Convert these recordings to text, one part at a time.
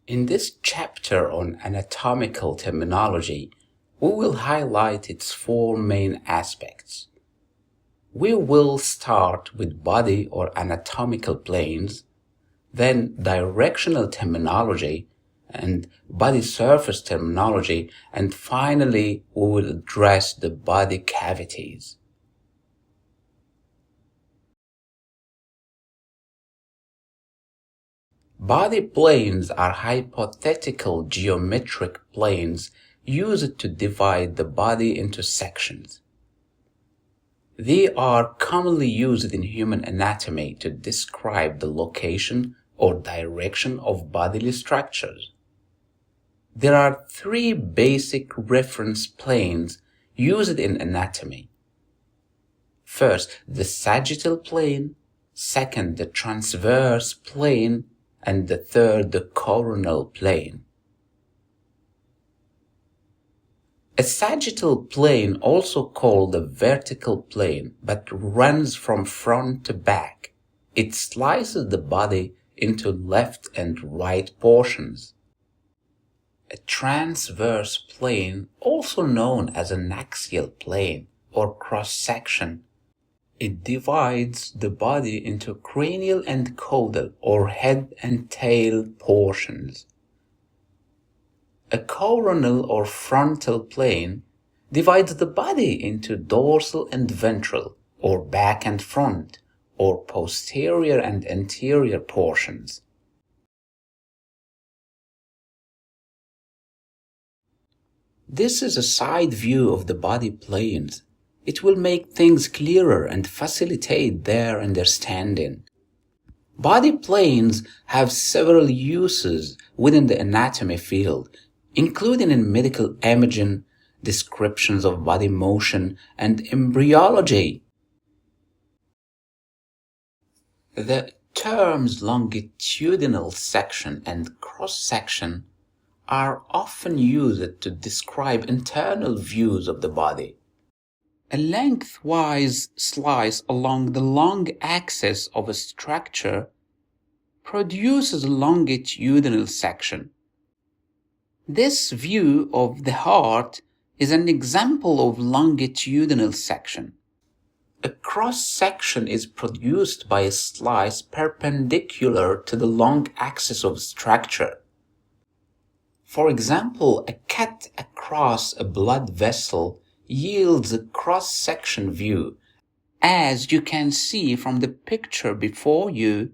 In this chapter on anatomical terminology, we will highlight its four main aspects. We will start with body or anatomical planes, then directional terminology and body surface terminology, and finally we will address the body cavities. Body planes are hypothetical geometric planes used to divide the body into sections. They are commonly used in human anatomy to describe the location or direction of bodily structures. There are three basic reference planes used in anatomy. First, the sagittal plane, second, the transverse plane, and the third, the coronal plane. A sagittal plane, also called the vertical plane, but runs from front to back. It slices the body into left and right portions. A transverse plane, also known as an axial plane or cross-section, it divides the body into cranial and caudal or head and tail portions. A coronal or frontal plane divides the body into dorsal and ventral, or back and front, or posterior and anterior portions. This is a side view of the body planes. It will make things clearer and facilitate their understanding. Body planes have several uses within the anatomy field, including in medical imaging, descriptions of body motion, and embryology. The terms longitudinal section and cross-section are often used to describe internal views of the body. A lengthwise slice along the long axis of a structure produces a longitudinal section. This view of the heart is an example of longitudinal section. A cross-section is produced by a slice perpendicular to the long axis of structure. For example, a cut across a blood vessel yields a cross-section view, as you can see from the picture before you.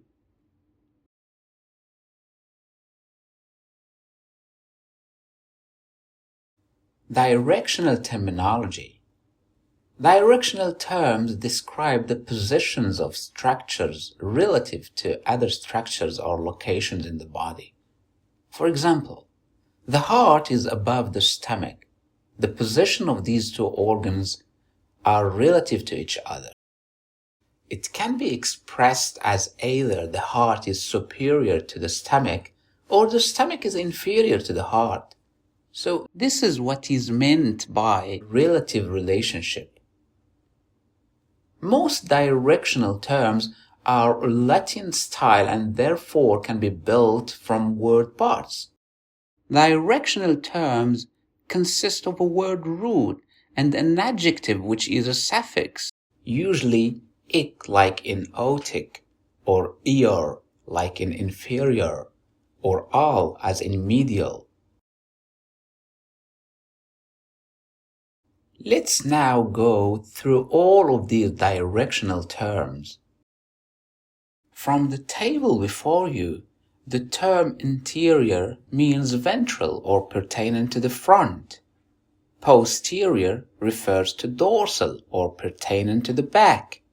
Directional terminology. Directional terms describe the positions of structures relative to other structures or locations in the body. For example, the heart is above the stomach. The position of these two organs are relative to each other. It can be expressed as either the heart is superior to the stomach or the stomach is inferior to the heart. So this is what is meant by relative relationship. Most directional terms are Latin style and therefore can be built from word parts. Directional terms consist of a word root and an adjective which is a suffix, usually ik like in otic, or ear like in inferior, or al as in medial. Let's now go through all of these directional terms. From the table before you, the term anterior means ventral or pertaining to the front. Posterior refers to dorsal or pertaining to the back.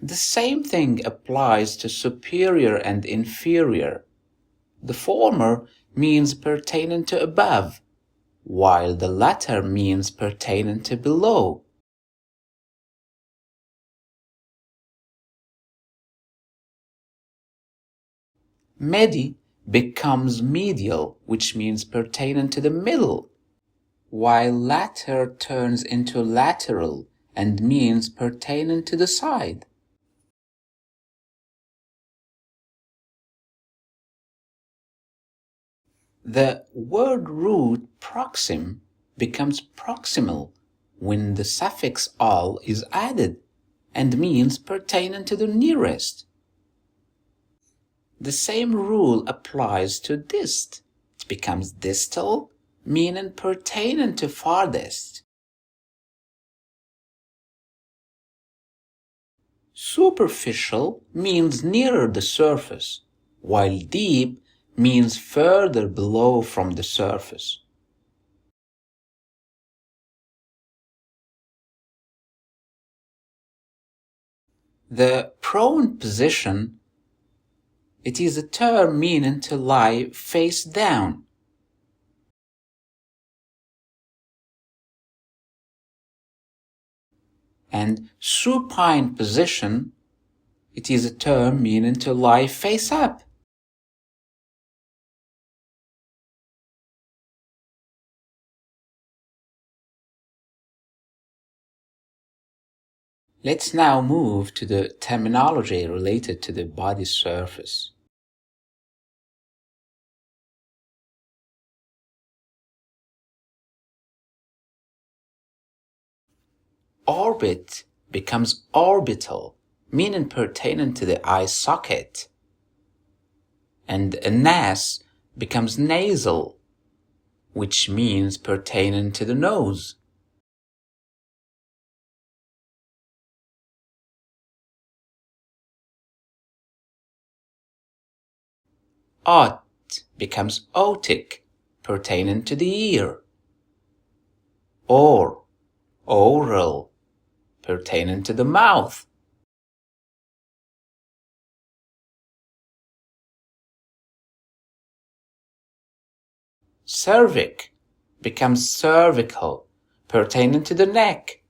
The same thing applies to superior and inferior. The former means pertaining to above, while the latter means pertaining to below. Medi becomes medial, which means pertaining to the middle, while latter turns into lateral and means pertaining to the side. The word root proxim becomes proximal when the suffix "al" is added and means pertaining to the nearest. The same rule applies to dist. It becomes distal, meaning pertaining to farthest. Superficial means nearer the surface, while deep means further below from the surface. The prone position, it is a term meaning to lie face down. And supine position, it is a term meaning to lie face up. Let's now move to the terminology related to the body surface. Orbit becomes orbital, meaning pertaining to the eye socket. And a nas becomes nasal, which means pertaining to the nose. Ot becomes otic, pertaining to the ear. Or oral, pertaining to the mouth. Cervic becomes cervical, pertaining to the neck.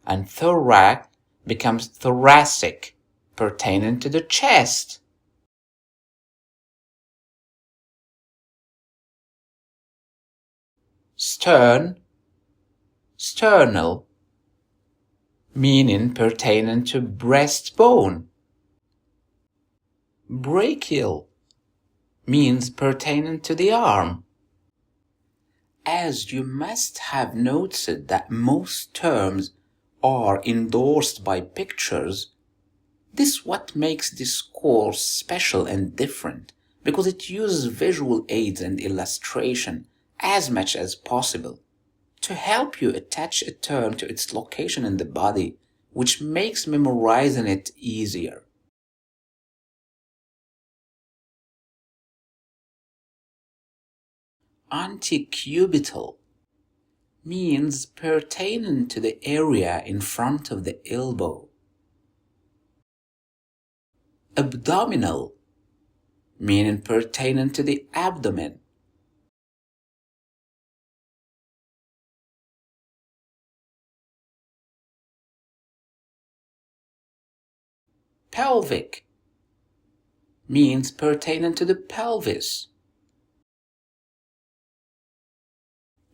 And thorac becomes thoracic, pertaining to the chest. Stern, sternal, meaning pertaining to breastbone. Brachial means pertaining to the arm. As you must have noticed that most terms are endorsed by pictures, this what makes this course special and different, because it uses visual aids and illustration as much as possible to help you attach a term to its location in the body, which makes memorizing it easier. Antecubital means pertaining to the area in front of the elbow. Abdominal meaning pertaining to the abdomen. Pelvic means pertaining to the pelvis.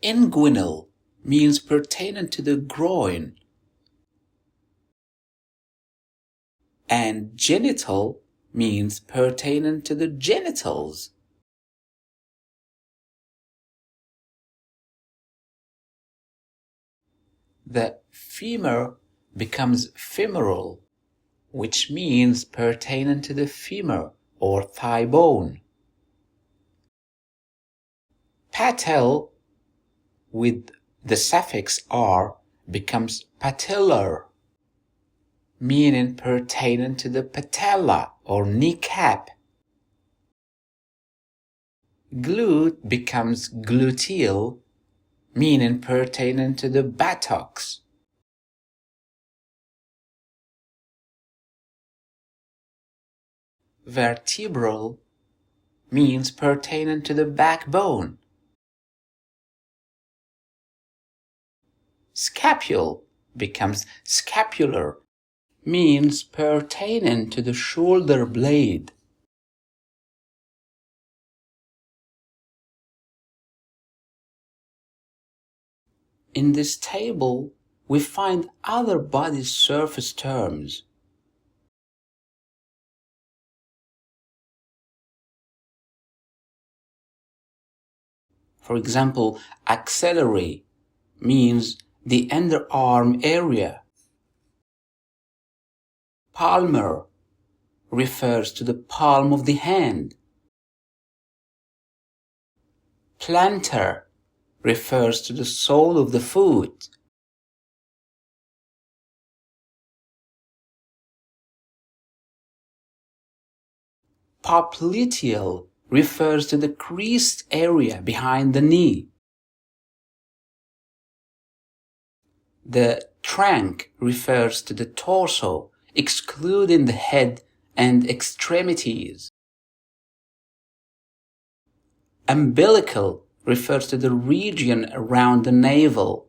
Inguinal means pertaining to the groin. And genital means pertaining to the genitals. The femur becomes femoral, which means pertaining to the femur or thigh bone. Patel with the suffix r becomes patellar, meaning pertaining to the patella or kneecap. Glute becomes gluteal, meaning pertaining to the buttocks. Vertebral means pertaining to the backbone. Scapule becomes scapular, means pertaining to the shoulder blade. In this table, we find other body surface terms. For example, axillary means the underarm area. Palmar refers to the palm of the hand. Plantar refers to the sole of the foot. Popliteal refers to the creased area behind the knee. The trunk refers to the torso, excluding the head and extremities. Umbilical refers to the region around the navel.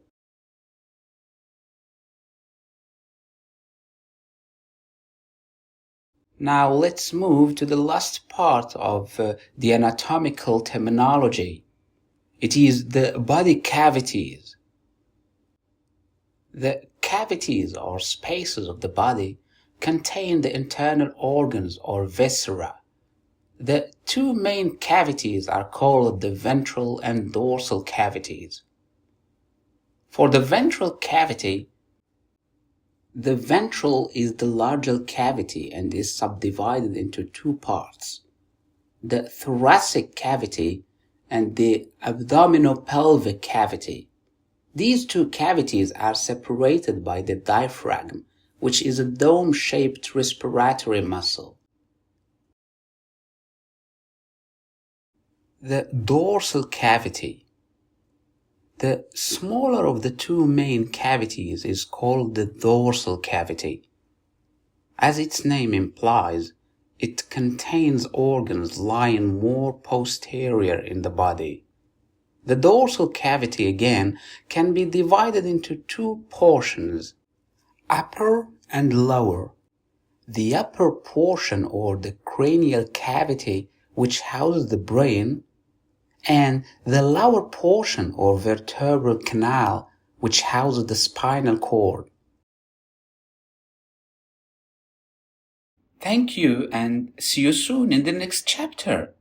Now let's move to the last part of the anatomical terminology. It is the body cavities. The cavities or spaces of the body contain the internal organs or viscera. The two main cavities are called the ventral and dorsal cavities. For the ventral cavity, the ventral is the larger cavity and is subdivided into two parts, the thoracic cavity and the abdominopelvic cavity. These two cavities are separated by the diaphragm, which is a dome-shaped respiratory muscle. The dorsal cavity. The smaller of the two main cavities is called the dorsal cavity. As its name implies, it contains organs lying more posterior in the body. The dorsal cavity again can be divided into two portions, upper and lower. The upper portion or the cranial cavity, which houses the brain, and the lower portion or vertebral canal, which houses the spinal cord. Thank you and see you soon in the next chapter.